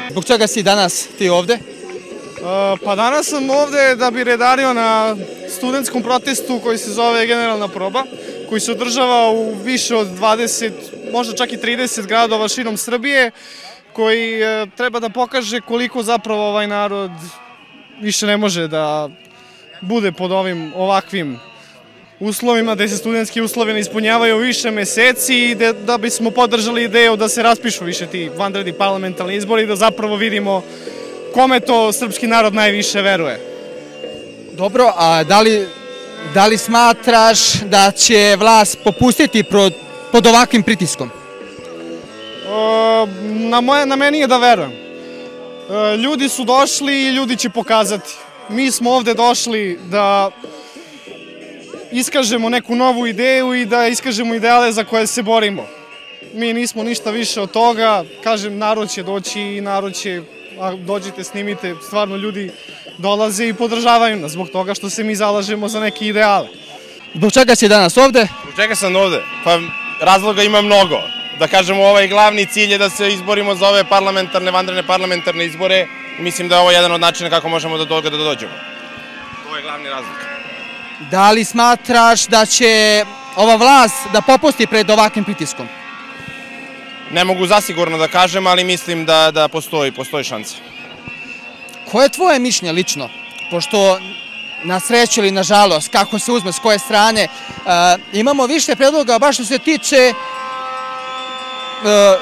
Zbog čega si danas ti ovde? Pa danas sam ovde da bi redario na studentskom protestu koji se zove Generalna proba, koji se održava u više od 20, možda čak i 30 gradova širom Srbije, koji treba da pokaže koliko zapravo ovaj narod više ne može da bude pod ovim ovakvim uslovima, gde se studentski uslovi ne ispunjavaju više meseci i da bismo podržali ideju da se raspišu više ti vanredni parlamentarni izbori i da zapravo vidimo kome to srpski narod najviše veruje. Dobro, a da li smatraš da će vlast popustiti pod ovakvim pritiskom? Na meni je da verujem. Ljudi su došli i ljudi će pokazati. Mi smo ovde došli da iskažemo neku novu ideju i da iskažemo ideale za koje se borimo. Mi nismo ništa više od toga. Kažem, narod će doći i narod će, dođite, snimite, stvarno ljudi dolaze i podržavaju nas zbog toga što se mi zalažemo za neke ideale. Zbog čega si danas ovde? Zbog čega sam ovde? Pa razloga ima mnogo. Da kažemo, ovaj glavni cilj je da se izborimo za ove vanredne parlamentarne izbore i mislim da je ovo jedan od načina kako možemo do toga da dođemo. To je glavni razlog. Da li smatraš da će ova vlast da popusti pred ovakvim pritiskom? Ne mogu zasigurno da kažem, ali mislim da postoji šansa. Koje je tvoje mišljenje lično? Pošto na sreću ili na žalost, kako se uzme, s koje strane, imamo više predloga baš što se tiče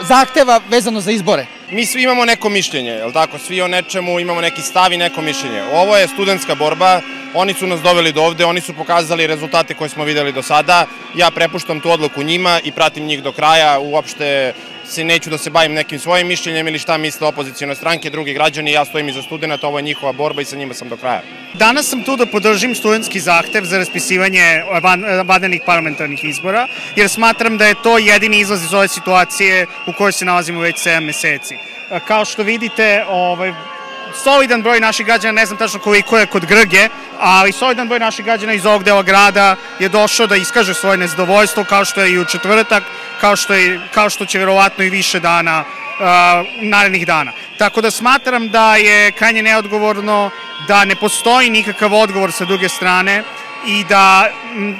zahteva vezano za izbore. Mi svi imamo neko mišljenje, je li tako? Svi o nečemu imamo neki stav i neko mišljenje. Ovo je studentska borba, oni su nas doveli do ovde, oni su pokazali rezultate koje smo videli do sada. Ja prepuštam tu odluku njima i pratim njih do kraja, uopšte neću da se bavim nekim svojim mišljenjem ili šta misle opozicione stranke, drugi građani, ja stojim iza studenta, ovo je njihova borba i sa njima sam do kraja. Danas sam tu da podržim studentski zahtev za raspisivanje vanrednih parlamentarnih izbora, jer smatram da je to jedini izlaz iz ove situacije u kojoj se nalazimo već 7 meseci. Kao što vidite, solidan broj naših građana, ne znam tačno koliko je kod Grge, ali solidan broj naših građana iz ovog dela grada je došao da iskaže svoje nezadovoljstvo, kao što je i u četvrtak, kao što će verovatno i više dana, narednih dana. Tako da smatram da je krajnje neodgovorno, da ne postoji nikakav odgovor sa druge strane i da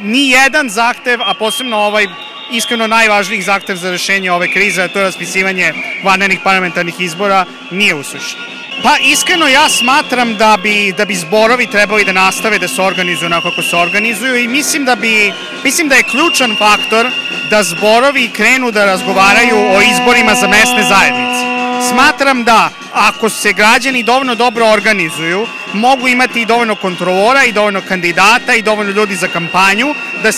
ni jedan zahtev, a posebno ovaj iskreno najvažnijih zahtev za rešenje ove krize, a to je raspisivanje vanrednih parlamentarnih izbora, nije uslišen. Pa iskreno ja smatram da bi zborovi trebali da nastave da se organizuju onako kako se organizuju i mislim da je ključan faktor da zborovi krenu da razgovaraju o izborima za mesne zajednice. Smatram da ako se građani dovoljno dobro organizuju, mogu imati i dovoljno kontrolora i dovoljno kandidata i dovoljno ljudi za kampanju da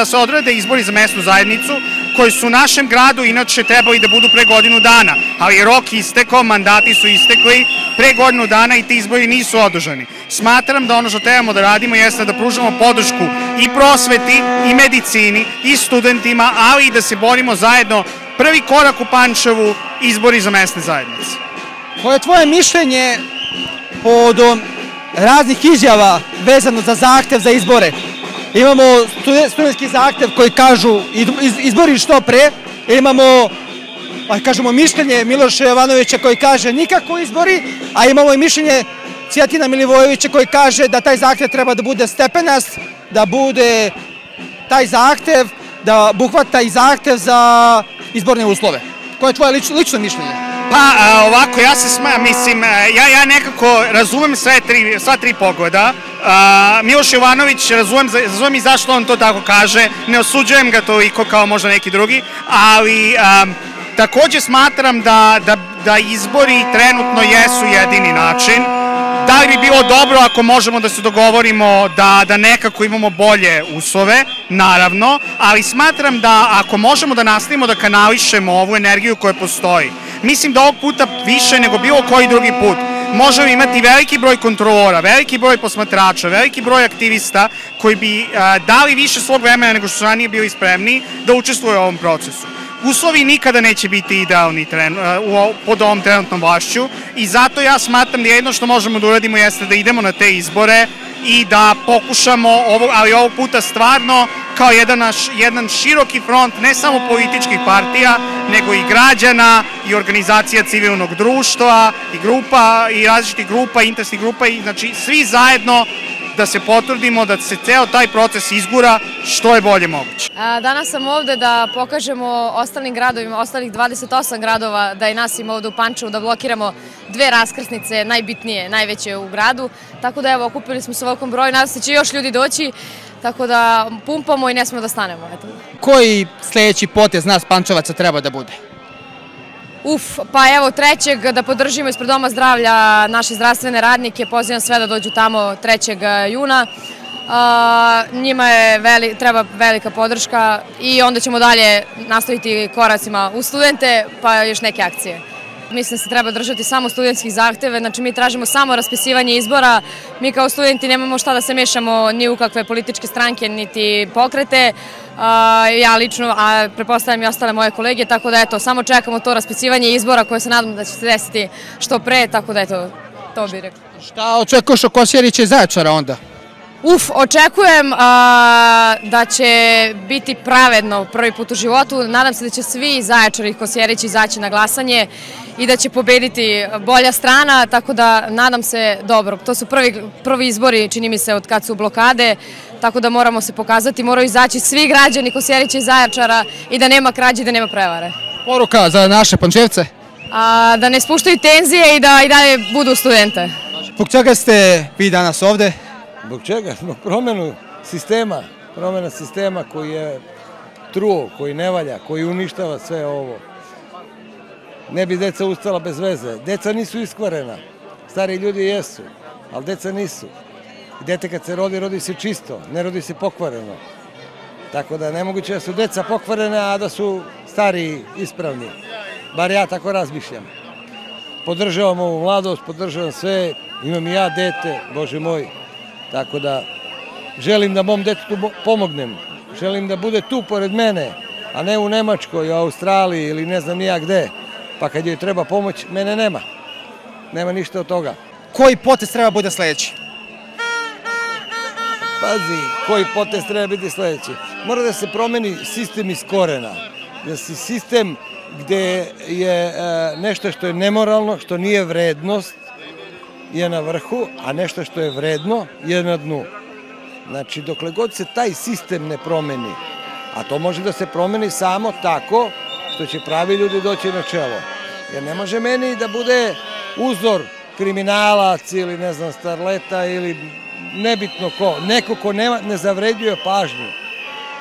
se odrade izbori za mesnu zajednicu koji su u našem gradu inače trebali da budu pre godinu dana, ali rok istekao, mandati su istekli pre godinu dana i ti izbori nisu održani. Smatram da ono što trebamo da radimo jeste da pružamo podršku i prosveti i medicini i studentima, ali i da se borimo zajedno. Prvi korak u Pančevu, izbori za mesne zajednice. Koje je tvoje mišljenje povodom raznih izjava vezano za zahtev za izbore? Imamo studentski zahtev koji kažu izbori što pre, imamo, kažemo, mišljenje Miloša Jovanovića koji kaže nikako izbori, a imamo i mišljenje Cvijetina Milivojevića koji kaže da taj zahtev treba da bude stepenast, da bude taj zahtev, da obuhvata i zahtev za izborne uslove. Koje je tvoje lično mišljenje? Pa ovako, ja nekako razumem sva tri pogleda. Miloš Jovanović, razumem i zašto on to tako kaže, ne osuđujem ga toliko kao možda neki drugi, ali takođe smatram da izbori trenutno jesu jedini način. Da li bi bilo dobro ako možemo da se dogovorimo da nekako imamo bolje uslove, naravno, ali smatram da ako možemo da nastavimo da kanališemo ovu energiju koja postoji, mislim da ovog puta više nego bilo koji drugi put možemo imati veliki broj kontrolora, veliki broj posmatrača, veliki broj aktivista koji bi dali više svog vremena nego što su ranije bili spremni da učestvuju u ovom procesu. Uslovi nikada neće biti idealni pod ovom trenutnom vlašću i zato ja smatram da jedno što možemo da uradimo jeste da idemo na te izbore i da pokušamo, ali ovog puta stvarno kao jedan široki front ne samo političkih partija, nego i građana i organizacija civilnog društva i grupa i različitih grupa, interesnih grupa, i znači svi zajedno da se potrudimo da se ceo taj proces izgura što je bolje moguće. Danas sam ovde da pokažemo ostalim gradovima, ostalih 28 gradova, da i nas ima ovde u Pančevu, da blokiramo 2 raskrsnice, najbitnije, najveće u gradu. Tako da evo, okupili smo se u velikom broju, nadam se će još ljudi doći, tako da pumpamo i ne smemo da stanemo. Koji sljedeći potez nas Pančevaca treba da bude? Pa evo 3. da podržimo ispred Doma zdravlja naše zdravstvene radnike, pozivam sve da dođu tamo 3. juna. Njima treba velika podrška i onda ćemo dalje nastaviti koracima u studente, pa još neke akcije. Mislim da se treba držati samo studentskih zahteve, znači mi tražimo samo raspisivanje izbora, mi kao studenti nemamo šta da se mešamo ni u kakve političke stranke, niti pokrete, ja lično, a pretpostavljam i ostale moje kolege, tako da eto, samo čekamo to raspisivanje izbora koje se nadam da će se desiti što pre, tako da eto, to bih rekla. Šta očekuješ od Kosjerića i Zaječara onda? Očekujem da će biti pravedno prvi put u životu. Nadam se da će svi Zaječar i Kosjerić izaći na glasanje i da će pobediti bolja strana, tako da nadam se dobro. To su prvi izbori, čini mi se, od kad su blokade, tako da moramo se pokazati, moraju izaći svi građani Kosjerića i Zaječara i da nema krađe i da nema prevare. Poruka za naše Pančevce? Da ne spuštaju tenzije i da i dalje budu studente. Zbog čega ste vi danas ovde? Zbog čega? Zbog promjena sistema koji je truo, koji ne valja, koji uništava sve ovo. Ne bi deca ustala bez veze. Deca nisu iskvarena. Stari ljudi jesu, ali deca nisu. Dete kad se rodi se čisto, ne rodi se pokvareno. Tako da nemoguće da su deca pokvarena, a da su stari ispravni. Bar ja tako razmišljam. Podržavam ovu mladost, podržavam sve, imam i ja dete, Bože moj. Tako da želim da mom detetu pomognem, želim da bude tu pored mene, a ne u Nemačkoj, u Australiji ili ne znam nija gde. Pa kad joj treba pomoć, mene nema. Nema ništa od toga. Koji potez treba bude sljedeći? Pazi, koji potez treba biti sljedeći? Mora da se promeni sistem iz korena. Da se sistem gde je nešto što je nemoralno, što nije vrednost, je na vrhu, a nešto što je vredno je na dnu. Znači, dokle god se taj sistem ne promeni, a to može da se promeni samo tako što će pravi ljudi doći na čelo. Jer ne može meni da bude uzor kriminalac ili ne znam starleta ili nebitno ko, neko ko ne zavređuje pažnju.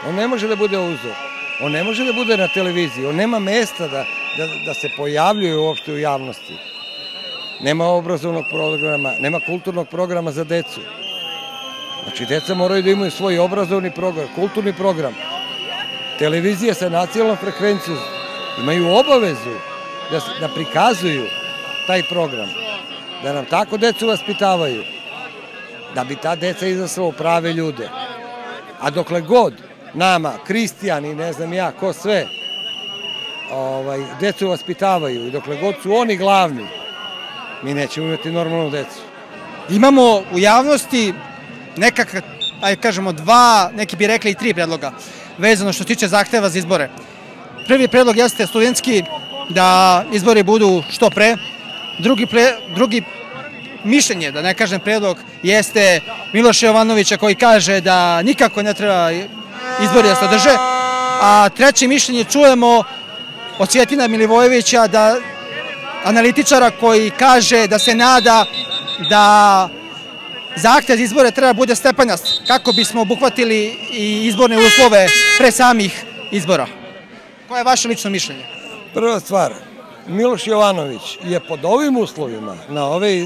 On ne može da bude uzor. On ne može da bude na televiziji. On nema mesta da se pojavljuje uopšte u javnosti. Nema obrazovnog programa, nema kulturnog programa za decu. Znači, deca moraju da imaju svoj obrazovni program, kulturni program. Televizija sa nacionalnom frekvencijom imaju obavezu da prikazuju taj program, da nam tako decu vaspitavaju, da bi ta deca izrasla u prave ljude. A dokle god nama, kristijani, ne znam ja, ko sve, decu vaspitavaju i dokle god su oni glavni, mi nećemo imati normalnu decu. Imamo u javnosti nekakve, ajde kažemo, 2, neki bi rekli i 3 predloga, vezano što se tiče zahteva za izbore. Prvi predlog jeste studentski, da izbori budu što pre. Drugi mišljenje, da ne kažem predlog, jeste Miloša Jovanovića koji kaže da nikako ne treba izbori da se održe. A treće mišljenje čujemo od Cvjetina Milivojevića, analitičara koji kaže da se nada da zahtev za izbore treba bude stepenast, kako bismo obuhvatili i izborne uslove pre samih izbora. Koje je vaše lično mišljenje? Prva stvar, Miloš Jovanović je pod ovim uslovima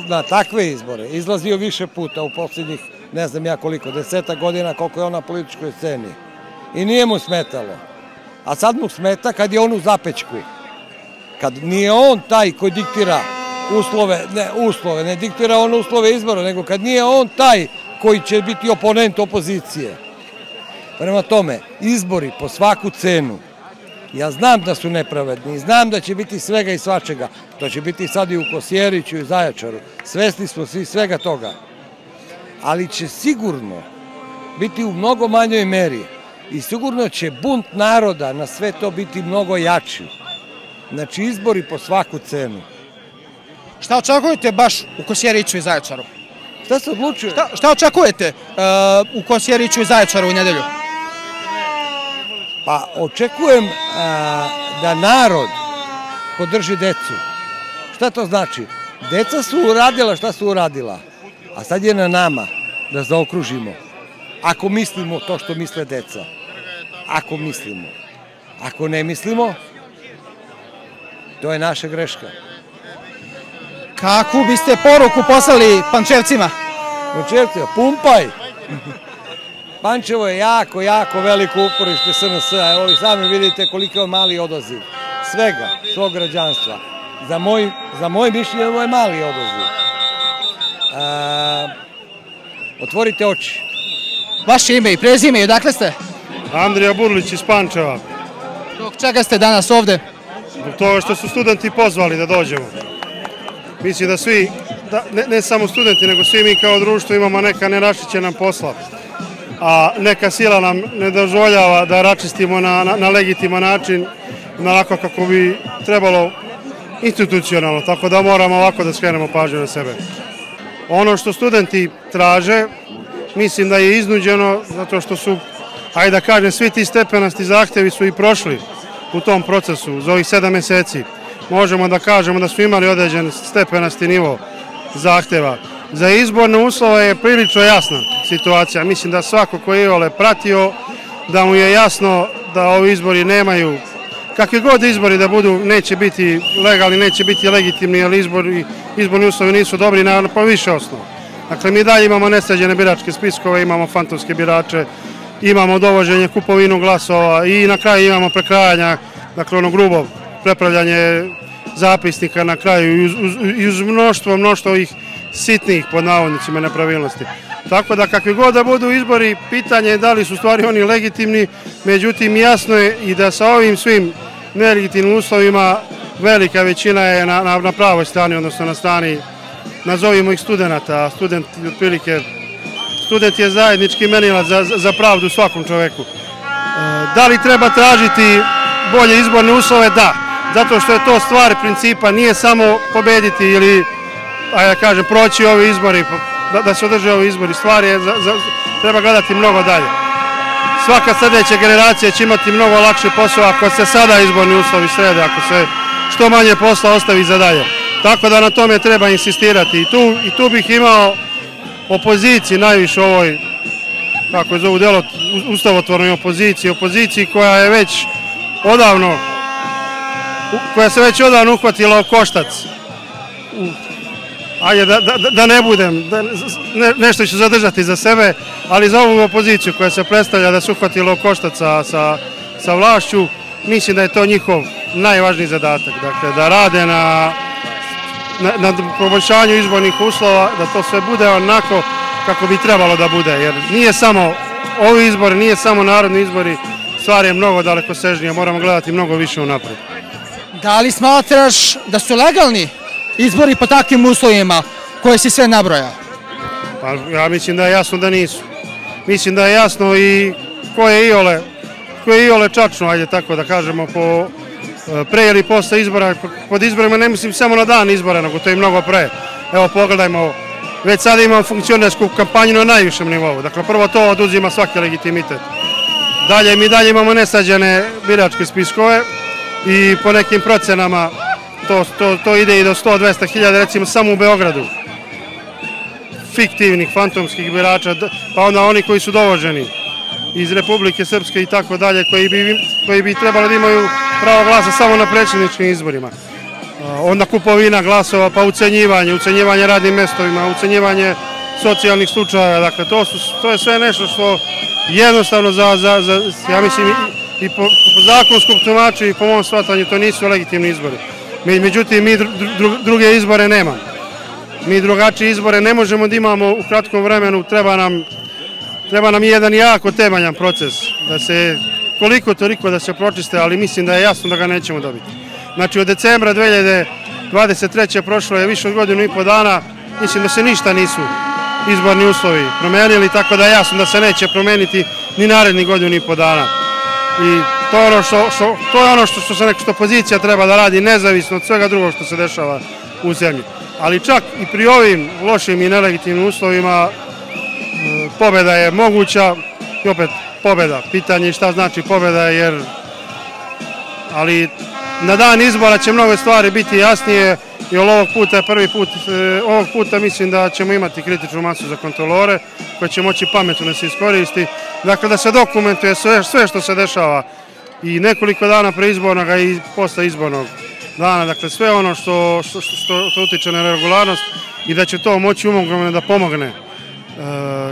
na takve izbore izlazio više puta u posljednjih, ne znam ja koliko, 10 godina koliko je on na političkoj sceni. I nije mu smetalo. A sad mu smeta kad je on u zapećku. Kad nije on taj koji diktira uslove, ne diktira on uslove izbora, nego kad nije on taj koji će biti oponent opozicije. Prema tome, izbori po svaku cenu, ja znam da su nepravedni, znam da će biti svega i svačega, to će biti sad i u Kosjeriću i Zaječaru, svesni smo svi svega toga, ali će sigurno biti u mnogo manjoj meri i sigurno će bunt naroda na sve to biti mnogo jači. Znači, izbori po svaku cenu. Šta očekujete baš u Kosjeriću i Zaječaru? Šta se odlučuje? Šta očekujete u Kosjeriću i Zaječaru u nedelju? Pa očekujem da narod podrži decu. Šta to znači? Deca su uradila šta su uradila, a sad je na nama da zaokružimo. Ako mislimo to što misle deca. Ako mislimo. Ako ne mislimo, to je naša greška. Kakvu biste poruku poslali Pančevcima? Pančevcima, pumpaj! Pančevo je jako, jako veliko uporište SNS-a. Evo vi sami vidite koliko je mali odaziv. Svega, svog građanstva. Za moj mišljenje ovo je mali odaziv. Otvorite oči. Vaše ime i prezime i odakle ste? Andrija Burlić iz Pančeva. Zbog čega ste danas ovde? Zbog toga što su studenti pozvali da dođemo. Mislim da svi, ne samo studenti, nego svi mi kao društvo imamo neka neraščišćena posla. A neka sila nam ne dozvoljava da raščistimo na legitiman način, onako kako bi trebalo institucionalno, tako da moramo ovako da skrenemo pažnju na sebe. Ono što studenti traže, mislim da je iznuđeno, zato što su, ajde da kažem, svi ti stepenasti zahtevi su i prošli u tom procesu za ovih 7 meseci. Možemo da kažemo da su imali određen stepenasti nivo zahteva. Za izborne uslove je prilično jasna situacija. Mislim da svako ko je iole pratio, da mu je jasno da ovi izbori nemaju, kakvi god izbori da budu, neće biti legalni, neće biti legitimni, ali izborni uslovi nisu dobri na više osnova. Dakle, mi dalje imamo nesređene biračke spiskove, imamo fantomske birače, imamo dovoženje kupovinu glasova i na kraju imamo prekrajanja, dakle ono grubo prepravljanje zapisnika na kraju i uz mnoštvo ovih sitnih, pod navodnicima, nepravilnosti. Tako da kakvi god da budu izbori, pitanje je da li su stvari oni legitimni, međutim jasno je i da sa ovim svim nelegitimnim uslovima velika većina je na pravoj strani, odnosno na strani, nazovimo ih studenta. Student je zajednički menilac za pravdu svakom čoveku. Da li treba tražiti bolje izborne uslove? Da. Zato što je to stvar principa, nije samo pobediti ili, ajde da kažem, proći ovi izbori, da se održe ovi izbori. Stvar je, treba gledati mnogo dalje. Svaka sljedeća generacija će imati mnogo lakši posao ako se sada izborni uslovi srede, ako se što manje posla ostavi za dalje. Tako da na tome treba insistirati. I tu bih imao opoziciji najviše ovoj, kako je zovu delo, ustavotvornoj opoziciji koja je već odavno, koja se već odavno uhvatila u koštac. Ajde, da ne budem, nešto ću zadržati za sebe, ali za ovu opoziciju koja se predstavlja da se uhvatila u koštac sa vlašću, mislim da je to njihov najvažniji zadatak. Dakle, da rade na poboljšanju izbornih uslova, da to sve bude onako kako bi trebalo da bude. Jer nije samo ovi izbori, nije samo narodni izbori, stvar je mnogo dalekosežnija, moramo gledati mnogo više unapred. Da li smatraš da su legalni izbori po takvim uslovima koje si sve nabrojao? Pa ja mislim da je jasno da nisu. Mislim da je jasno i ko je iole čačno, ajde tako da kažemo, pre ili posle izbora. Pod izborima ne mislim samo na dan izbora, nego to je mnogo pre. Evo pogledajmo, već sada imamo funkcionersku kampanju na najvišem nivou. Dakle, prvo to oduzima svaki legitimitet. Mi dalje imamo nesađene biračke spiskove i po nekim procenama to ide i do 100-200 hiljada, recimo samo u Beogradu. Fiktivnih, fantomskih birača, pa onda oni koji su dovoženi iz Republike Srpske i tako dalje, koji bi trebali da imaju pravo glasa samo na predsjedničkim izborima. Onda kupovina glasova, pa ucenjivanje radnim mestovima, ucenjivanje socijalnih slučaja. Dakle, to je sve nešto što jednostavno ja mislim, i po zakonskom tumaču i po mom shvatanju to nisu legitimni izbori. Međutim, mi druge izbore nemamo. Mi drugačije izbore ne možemo da imamo u kratkom vremenu, treba nam jedan jako temeljan proces, da se koliko toliko da se pročiste, ali mislim da je jasno da ga nećemo dobiti. Znači od decembra 2023. prošlo je više od godinu i po dana, mislim da se ništa nisu izborni uslovi promenili, tako da je jasno da se neće promeniti ni naredni godinu ni po dana. I to je ono što opozicija treba da radi, nezavisno od svega drugog što se dešava u zemlji. Ali čak i pri ovim lošim i nelegitimnim uslovima pobeda je moguća i opet pobeda. Pitanje je šta znači pobeda, ali na dan izbora će mnogo stvari biti jasnije i ovog puta mislim da ćemo imati kritičnu masu za kontrolore koje će moći pametno da se iskoristi. Dakle, da se dokumentuje sve što se dešava i nekoliko dana pre izbornog i posle izbornog dana. Dakle, sve ono što utiče na regularnost i da će to moći umogno da pomogne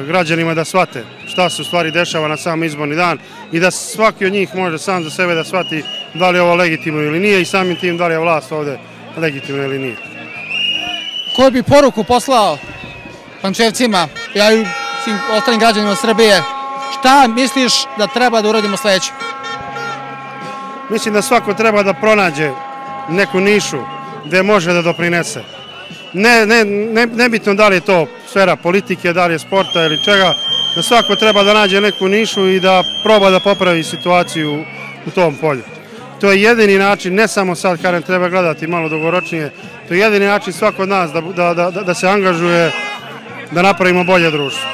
građanima da shvate šta se u stvari dešava na sam izborni dan i da svaki od njih može sam za sebe da shvati da li je ovo legitimno ili nije i samim tim da li je vlast ovde legitimno ili nije. Koju bi poruku poslao Pančevcima, ja i svim ostalim građanima Srbije, šta misliš da treba da uradimo sledeće? Mislim da svako treba da pronađe neku nišu gde može da doprinese. Nebitno da li je to sfera politike, da li je sporta ili čega, da svako treba da nađe neku nišu i da proba da popravi situaciju u tom polju. To je jedini način, ne samo sad kada treba gledati malo dugoročnije, to je jedini način svako od nas da se angažuje da napravimo bolje društvo.